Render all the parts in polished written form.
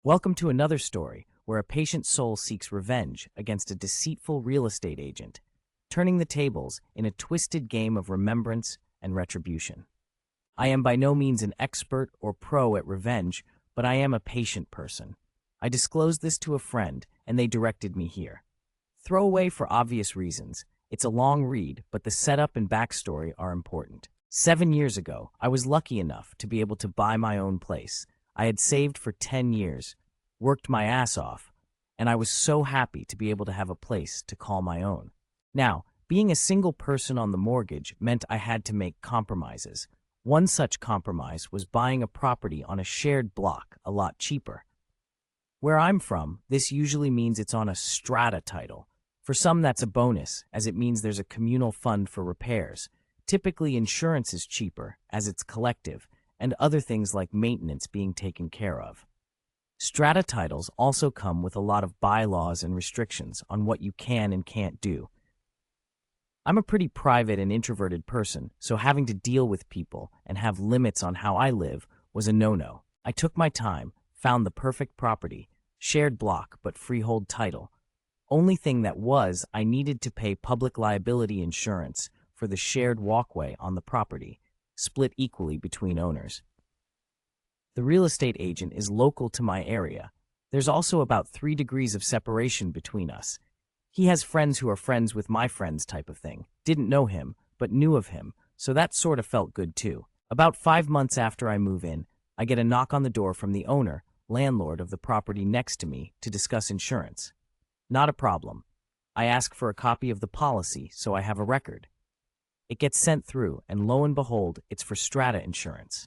Welcome to another story where a patient soul seeks revenge against a deceitful real estate agent, turning the tables in a twisted game of remembrance and retribution. I am by no means an expert or pro at revenge, but I am a patient person. I disclosed this to a friend, and they directed me here. Throw away for obvious reasons. It's a long read, but the setup and backstory are important. 7 years ago, I was lucky enough to be able to buy my own place. I had saved for 10 years, worked my ass off, and I was so happy to be able to have a place to call my own. Now, being a single person on the mortgage meant I had to make compromises. One such compromise was buying a property on a shared block a lot cheaper. Where I'm from, this usually means it's on a strata title. For some, that's a bonus, as it means there's a communal fund for repairs. Typically, insurance is cheaper, as it's collective, and other things like maintenance being taken care of. Strata titles also come with a lot of bylaws and restrictions on what you can and can't do. I'm a pretty private and introverted person, so having to deal with people and have limits on how I live was a no-no. I took my time, found the perfect property, shared block but freehold title. Only thing that was, I needed to pay public liability insurance for the shared walkway on the property, split equally between owners. The real estate agent is local to my area. There's also about 3 degrees of separation between us. He has friends who are friends with my friends type of thing. Didn't know him, but knew of him, so that sort of felt good too. About 5 months after I move in, I get a knock on the door from the owner, landlord of the property next to me to discuss insurance. Not a problem. I ask for a copy of the policy so I have a record. It gets sent through, and lo and behold, it's for strata insurance.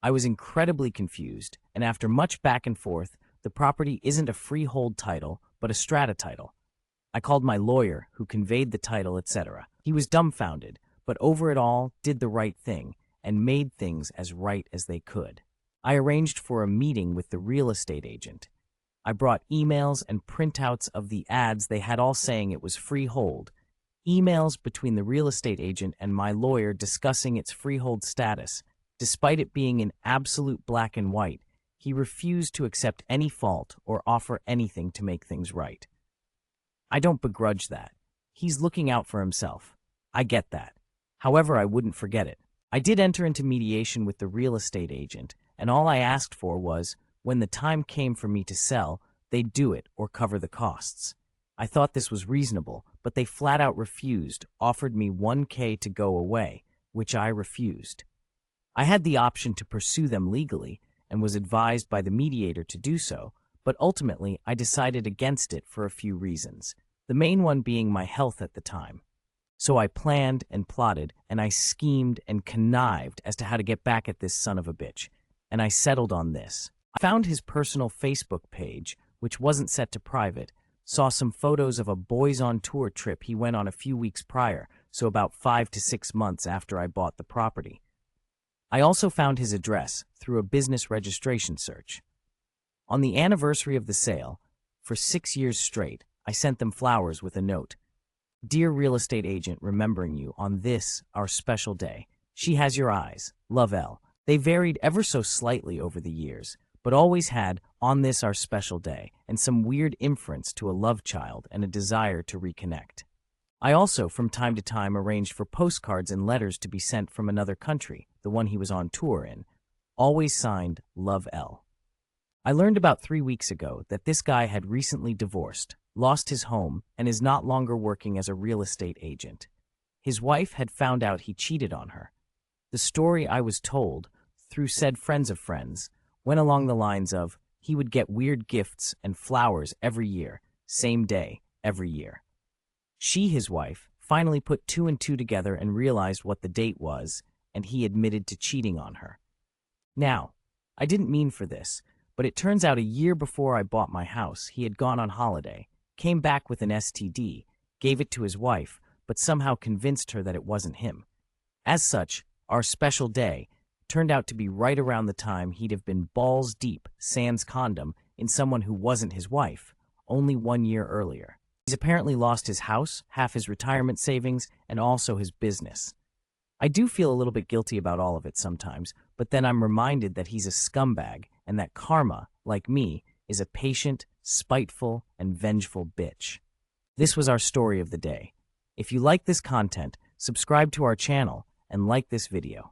I was incredibly confused, and after much back and forth, the property isn't a freehold title, but a strata title. I called my lawyer, who conveyed the title, etc. He was dumbfounded, but over it all, did the right thing, and made things as right as they could. I arranged for a meeting with the real estate agent. I brought emails and printouts of the ads they had all saying it was freehold, emails between the real estate agent and my lawyer discussing its freehold status. Despite it being in absolute black and white, he refused to accept any fault or offer anything to make things right. I don't begrudge that. He's looking out for himself. I get that. However, I wouldn't forget it. I did enter into mediation with the real estate agent, and all I asked for was, when the time came for me to sell, they'd do it or cover the costs. I thought this was reasonable, but they flat out refused, offered me $1,000 to go away, which I refused. I had the option to pursue them legally and was advised by the mediator to do so, but ultimately I decided against it for a few reasons, the main one being my health at the time. So I planned and plotted, and I schemed and connived as to how to get back at this son of a bitch, and I settled on this. I found his personal Facebook page, which wasn't set to private, saw some photos of a boys on tour trip he went on a few weeks prior, so about 5 to 6 months after I bought the property. I also found his address through a business registration search. On the anniversary of the sale, for 6 years straight, I sent them flowers with a note. Dear real estate agent, remembering you on this, our special day. She has your eyes. Love, L. They varied ever so slightly over the years, but always had, on this our special day, and some weird inference to a love child and a desire to reconnect. I also, from time to time, arranged for postcards and letters to be sent from another country, the one he was on tour in, always signed Love, L. I learned about 3 weeks ago that this guy had recently divorced, lost his home, and is not longer working as a real estate agent. His wife had found out he cheated on her. The story I was told, through said friends of friends, went along the lines of, he would get weird gifts and flowers every year, same day, every year. She, his wife, finally put 2 and 2 together and realized what the date was, and he admitted to cheating on her. Now, I didn't mean for this, but it turns out a year before I bought my house, he had gone on holiday, came back with an STD, gave it to his wife, but somehow convinced her that it wasn't him. As such, our special day turned out to be right around the time he'd have been balls deep, sans condom, in someone who wasn't his wife, only 1 year earlier. He's apparently lost his house, half his retirement savings, and also his business. I do feel a little bit guilty about all of it sometimes, but then I'm reminded that he's a scumbag and that karma, like me, is a patient, spiteful, and vengeful bitch. This was our story of the day. If you like this content, subscribe to our channel and like this video.